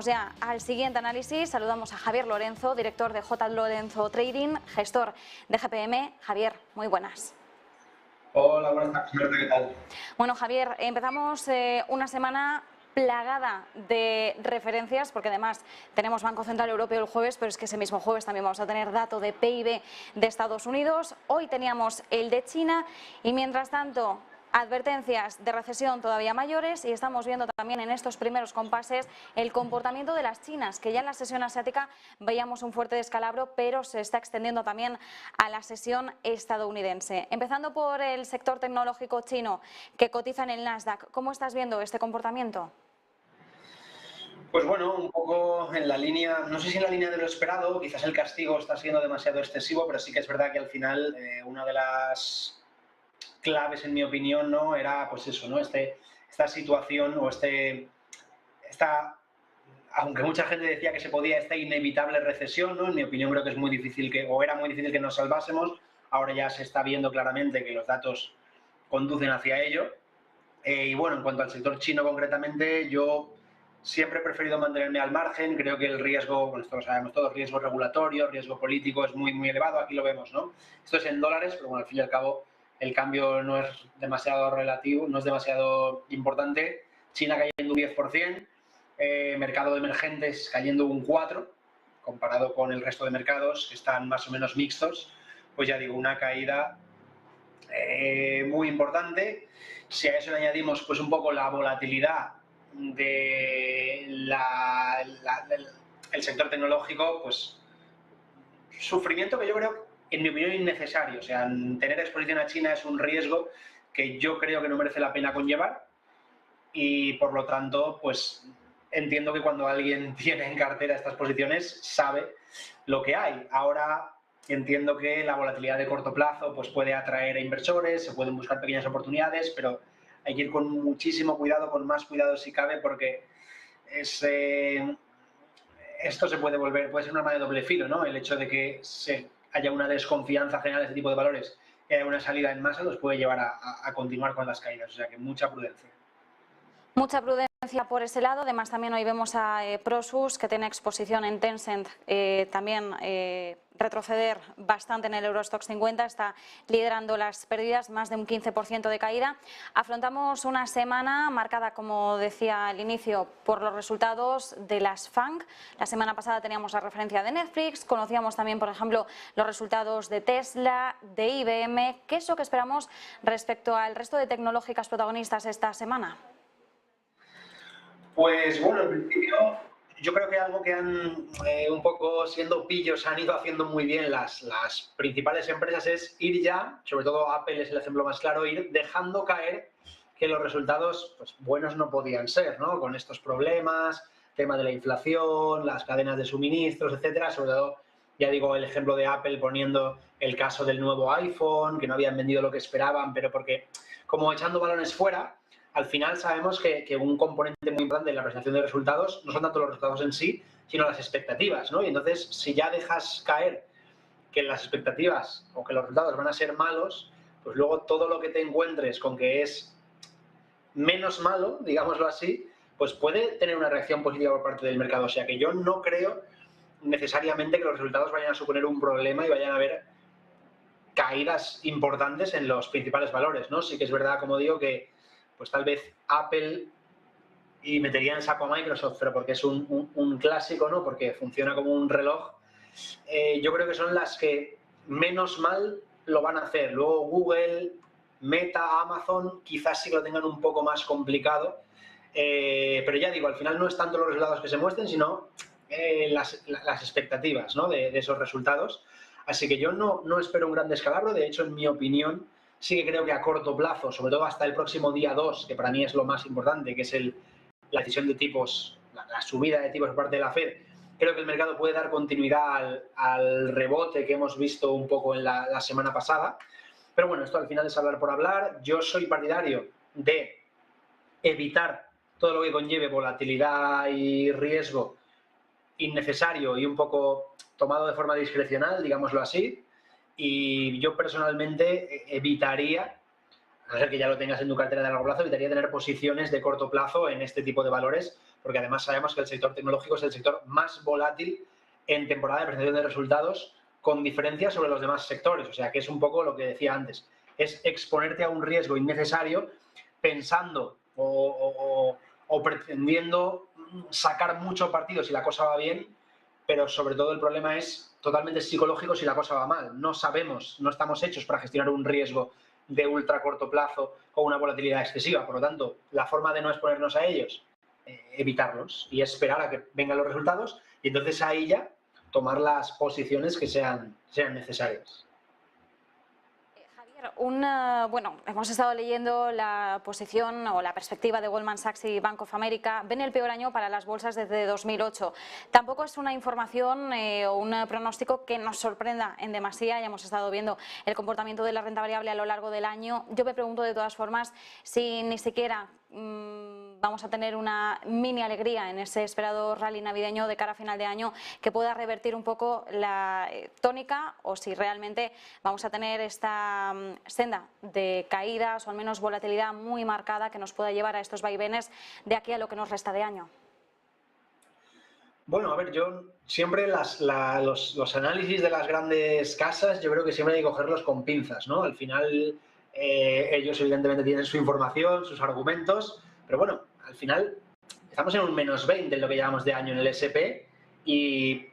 Ya al siguiente análisis. Saludamos a Javier Lorenzo, director de J. Lorenzo Trading, gestor de GPM. Javier, muy buenas. Hola, buenas tardes, Marta, ¿qué tal? Bueno, Javier, empezamos una semana plagada de referencias, porque además tenemos Banco Central Europeo el jueves, pero es que ese mismo jueves también vamos a tener dato de PIB de Estados Unidos. Hoy teníamos el de China y mientras tanto advertencias de recesión todavía mayores, y estamos viendo también en estos primeros compases el comportamiento de las chinas, que ya en la sesión asiática veíamos un fuerte descalabro, pero se está extendiendo también a la sesión estadounidense. Empezando por el sector tecnológico chino que cotiza en el Nasdaq, ¿cómo estás viendo este comportamiento? Pues bueno, un poco en la línea, no sé si en la línea de lo esperado, quizás el castigo está siendo demasiado excesivo, pero sí que es verdad que al final una de las claves, en mi opinión, ¿no? Era pues eso, ¿no? Esta situación o esta, aunque mucha gente decía que se podía, esta inevitable recesión, ¿no? En mi opinión creo que es muy difícil o era muy difícil que nos salvásemos, ahora ya se está viendo claramente que los datos conducen hacia ello. Y bueno, en cuanto al sector chino concretamente, yo siempre he preferido mantenerme al margen. Creo que el riesgo, bueno, esto lo sabemos todos, riesgo regulatorio, riesgo político es muy elevado. Aquí lo vemos, ¿no? Esto es en dólares, pero bueno, al fin y al cabo el cambio no es demasiado relativo, no es demasiado importante. China cayendo un 10%, mercado de emergentes cayendo un 4%, comparado con el resto de mercados que están más o menos mixtos. Pues ya digo, una caída muy importante. Si a eso le añadimos pues un poco la volatilidad del sector tecnológico, pues sufrimiento que yo creo, en mi opinión, innecesario. O sea, tener exposición a China es un riesgo que yo creo que no merece la pena conllevar y por lo tanto, pues entiendo que cuando alguien tiene en cartera estas posiciones sabe lo que hay. Ahora entiendo que la volatilidad de corto plazo pues puede atraer a inversores, se pueden buscar pequeñas oportunidades, pero hay que ir con muchísimo cuidado, con más cuidado si cabe, porque esto se puede volver, puede ser un arma de doble filo, ¿no? El hecho de que haya una desconfianza general de este tipo de valores y haya una salida en masa los puede llevar a continuar con las caídas, o sea que mucha prudencia. Mucha prudencia por ese lado. Además, también hoy vemos a Prosus, que tiene exposición en Tencent, también retroceder bastante en el Eurostoxx 50, está liderando las pérdidas, más de un 15% de caída. Afrontamos una semana marcada, como decía al inicio, por los resultados de las FANG. La semana pasada teníamos la referencia de Netflix, conocíamos también, por ejemplo, los resultados de Tesla, de IBM. ¿Qué es lo que esperamos respecto al resto de tecnológicas protagonistas esta semana? Pues bueno, en principio yo creo que algo que han, un poco siendo pillos, han ido haciendo muy bien las principales empresas es ir ya, sobre todo Apple es el ejemplo más claro, ir dejando caer que los resultados pues, buenos no podían ser, ¿no? Con estos problemas, tema de la inflación, las cadenas de suministros, etcétera, sobre todo, ya digo, el ejemplo de Apple poniendo el caso del nuevo iPhone, que no habían vendido lo que esperaban, pero porque como echando balones fuera, al final sabemos que un componente muy importante de la presentación de resultados no son tanto los resultados en sí, sino las expectativas, ¿no? Y entonces, si ya dejas caer que las expectativas o que los resultados van a ser malos, pues luego todo lo que te encuentres con que es menos malo, digámoslo así, pues puede tener una reacción positiva por parte del mercado. O sea que yo no creo necesariamente que los resultados vayan a suponer un problema y vayan a haber caídas importantes en los principales valores, ¿no? Sí que es verdad, como digo, que pues tal vez Apple, y metería en saco a Microsoft, pero porque es un clásico, ¿no? Porque funciona como un reloj, yo creo que son las que menos mal lo van a hacer. Luego Google, Meta, Amazon, quizás sí que lo tengan un poco más complicado, pero ya digo, al final no es tanto los resultados que se muestren, sino las expectativas, ¿no? de esos resultados. Así que yo no espero un gran descalabro, de hecho, en mi opinión, sí que creo que a corto plazo, sobre todo hasta el próximo día 2, que para mí es lo más importante, que es la decisión de tipos, la subida de tipos por parte de la Fed, creo que el mercado puede dar continuidad al rebote que hemos visto un poco en la semana pasada. Pero bueno, esto al final es hablar por hablar. Yo soy partidario de evitar todo lo que conlleve volatilidad y riesgo innecesario y un poco tomado de forma discrecional, digámoslo así. Y yo personalmente evitaría a no ser que ya lo tengas en tu cartera de largo plazo, evitaría tener posiciones de corto plazo en este tipo de valores, porque además sabemos que el sector tecnológico es el sector más volátil en temporada de presentación de resultados, con diferencia sobre los demás sectores. O sea, que es un poco lo que decía antes, es exponerte a un riesgo innecesario pensando o pretendiendo sacar mucho partido si la cosa va bien, pero sobre todo el problema es totalmente psicológico si la cosa va mal. No sabemos, no estamos hechos para gestionar un riesgo de ultra corto plazo o una volatilidad excesiva. Por lo tanto, la forma de no exponernos a ellos, evitarlos y esperar a que vengan los resultados y entonces ahí ya tomar las posiciones que sean necesarias. Javier, bueno, hemos estado leyendo la posición o la perspectiva de Goldman Sachs y Bank of America. Ven el peor año para las bolsas desde 2008. Tampoco es una información o un pronóstico que nos sorprenda en demasía. Ya hemos estado viendo el comportamiento de la renta variable a lo largo del año. Yo me pregunto de todas formas si ni siquiera vamos a tener una mini alegría en ese esperado rally navideño de cara a final de año que pueda revertir un poco la tónica, o si realmente vamos a tener esta senda de caídas o al menos volatilidad muy marcada que nos pueda llevar a estos vaivenes de aquí a lo que nos resta de año. Bueno, a ver, yo siempre los análisis de las grandes casas, yo creo que siempre hay que cogerlos con pinzas, ¿no? Al final ellos evidentemente tienen su información, sus argumentos, pero bueno, al final estamos en un -20 en lo que llevamos de año en el S&P y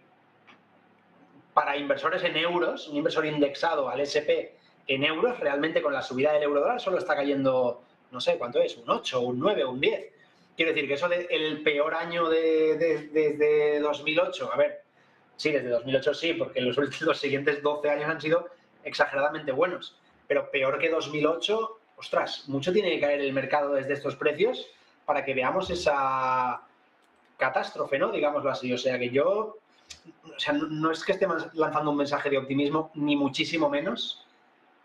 para inversores en euros, un inversor indexado al S&P en euros, realmente con la subida del euro-dólar solo está cayendo, no sé cuánto es, un 8, un 9, un 10. Quiero decir que eso del peor año desde 2008, a ver, sí, desde 2008 sí, porque los siguientes 12 años han sido exageradamente buenos, pero peor que 2008, ostras, mucho tiene que caer el mercado desde estos precios para que veamos esa catástrofe, ¿no? Digámoslo así. O sea que yo, o sea, no es que esté lanzando un mensaje de optimismo, ni muchísimo menos,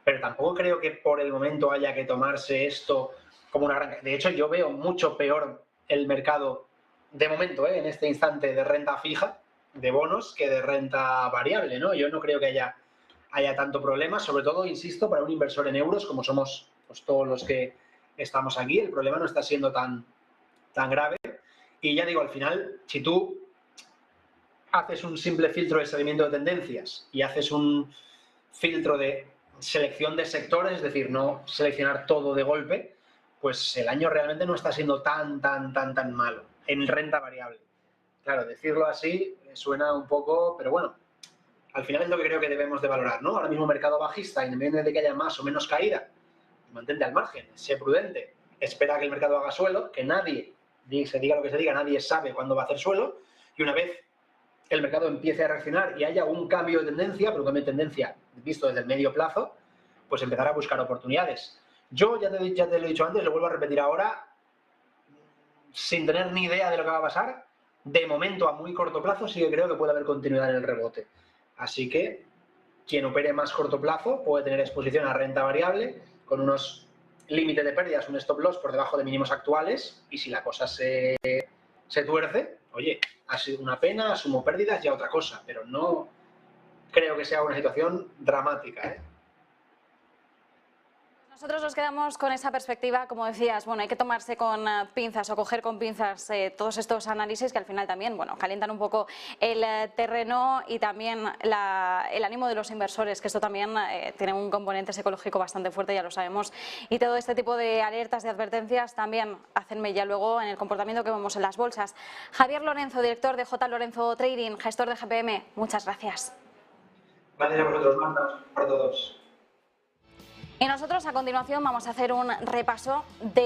pero tampoco creo que por el momento haya que tomarse esto como una gran... De hecho, yo veo mucho peor el mercado, de momento, en este instante, de renta fija, de bonos, que de renta variable, ¿no? Yo no creo que haya tanto problema, sobre todo, insisto, para un inversor en euros, como somos pues, todos los que estamos aquí, el problema no está siendo tan grave. Y ya digo, al final, si tú haces un simple filtro de seguimiento de tendencias y haces un filtro de selección de sectores, es decir, no seleccionar todo de golpe, pues el año realmente no está siendo tan malo en renta variable. Claro, decirlo así suena un poco, pero bueno, al final es lo que creo que debemos de valorar, ¿no? Ahora mismo mercado bajista, independientemente de que haya más o menos caída, mantente al margen, sé prudente, espera que el mercado haga suelo, que nadie, se diga lo que se diga, nadie sabe cuándo va a hacer suelo, y una vez el mercado empiece a reaccionar y haya un cambio de tendencia, pero un cambio de tendencia visto desde el medio plazo, pues empezar a buscar oportunidades. Yo ya te lo he dicho antes, lo vuelvo a repetir ahora, sin tener ni idea de lo que va a pasar, de momento a muy corto plazo sí que creo que puede haber continuidad en el rebote. Así que quien opere más corto plazo puede tener exposición a renta variable con unos límites de pérdidas, un stop loss por debajo de mínimos actuales, y si la cosa se tuerce, oye, ha sido una pena, asumo pérdidas, ya otra cosa, pero no creo que sea una situación dramática, ¿eh? Nosotros nos quedamos con esa perspectiva, como decías, bueno, hay que tomarse con pinzas o coger con pinzas todos estos análisis que al final también, bueno, calientan un poco el terreno y también el ánimo de los inversores, que esto también tiene un componente psicológico bastante fuerte, ya lo sabemos, y todo este tipo de alertas, de advertencias también hacen mella luego en el comportamiento que vemos en las bolsas. Javier Lorenzo, director de J. Lorenzo Trading, gestor de GPM, muchas gracias. Gracias a vosotros, Marta, para todos. Y nosotros a continuación vamos a hacer un repaso de